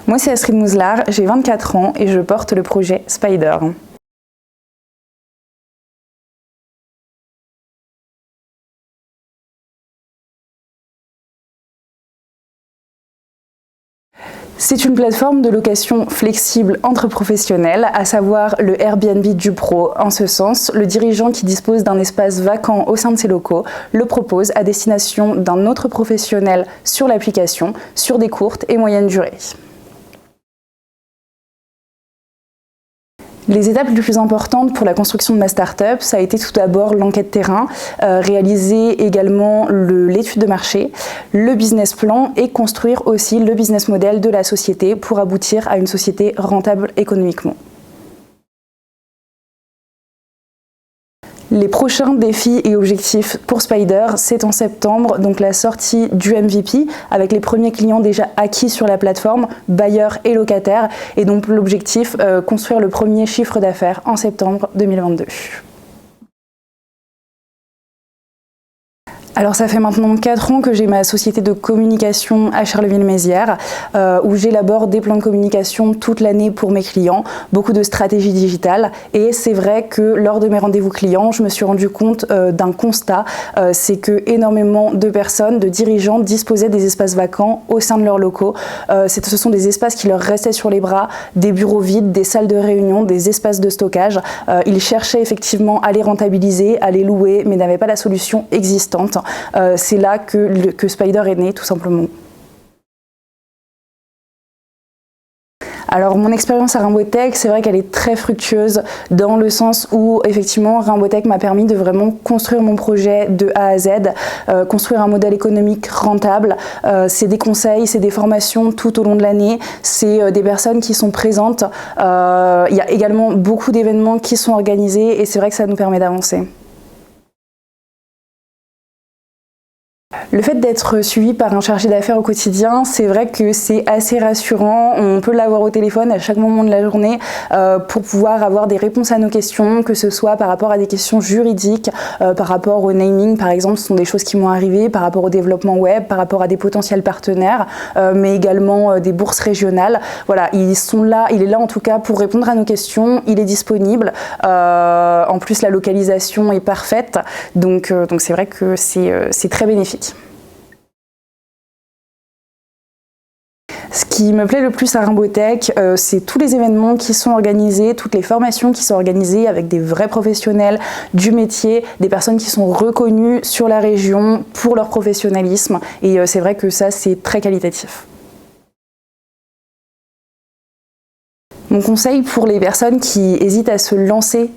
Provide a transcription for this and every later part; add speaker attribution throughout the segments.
Speaker 1: Moi c'est Astrid Mouzlar, j'ai 24 ans et je porte le projet Spider. C'est une plateforme de location flexible entre professionnels, à savoir le Airbnb du pro. En ce sens, le dirigeant qui dispose d'un espace vacant au sein de ses locaux le propose à destination d'un autre professionnel sur l'application, sur des courtes et moyennes durées. Les étapes les plus importantes pour la construction de ma start-up, ça a été tout d'abord l'enquête terrain, réaliser également l'étude de marché, le business plan et construire aussi le business model de la société pour aboutir à une société rentable économiquement. Les prochains défis et objectifs pour Spider, c'est en septembre, donc la sortie du MVP avec les premiers clients déjà acquis sur la plateforme, bailleurs et locataires, et donc l'objectif, construire le premier chiffre d'affaires en septembre 2022. Alors ça fait maintenant 4 ans que j'ai ma société de communication à Charleville-Mézières où j'élabore des plans de communication toute l'année pour mes clients, beaucoup de stratégies digitales, et c'est vrai que lors de mes rendez-vous clients, je me suis rendu compte d'un constat, c'est que énormément de personnes, de dirigeants disposaient des espaces vacants au sein de leurs locaux. Ce sont des espaces qui leur restaient sur les bras, des bureaux vides, des salles de réunion, des espaces de stockage. Ils cherchaient effectivement à les rentabiliser, à les louer, mais n'avaient pas la solution existante. C'est là que Spider est né, tout simplement. Alors mon expérience à Rainbow Tech, c'est vrai qu'elle est très fructueuse dans le sens où effectivement Rainbow Tech m'a permis de vraiment construire mon projet de A à Z, construire un modèle économique rentable. C'est des conseils, c'est des formations tout au long de l'année, c'est des personnes qui sont présentes. Il y a également beaucoup d'événements qui sont organisés et c'est vrai que ça nous permet d'avancer. Le fait d'être suivi par un chargé d'affaires au quotidien, c'est vrai que c'est assez rassurant. On peut l'avoir au téléphone à chaque moment de la journée pour pouvoir avoir des réponses à nos questions, que ce soit par rapport à des questions juridiques, par rapport au naming par exemple, ce sont des choses qui m'ont arrivé, par rapport au développement web, par rapport à des potentiels partenaires, mais également des bourses régionales. Voilà, ils sont là, il est là en tout cas pour répondre à nos questions, il est disponible. En plus la localisation est parfaite, donc c'est vrai que c'est très bénéfique. Ce qui me plaît le plus à Rainbow Tech, c'est tous les événements qui sont organisés, toutes les formations qui sont organisées avec des vrais professionnels du métier, des personnes qui sont reconnues sur la région pour leur professionnalisme, et c'est vrai que ça c'est très qualitatif. Mon conseil pour les personnes qui hésitent à se lancer,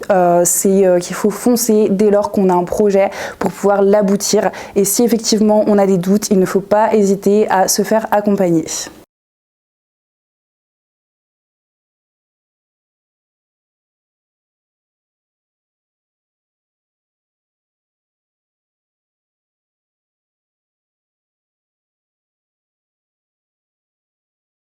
Speaker 1: c'est qu'il faut foncer dès lors qu'on a un projet pour pouvoir l'aboutir. Et si effectivement on a des doutes, il ne faut pas hésiter à se faire accompagner.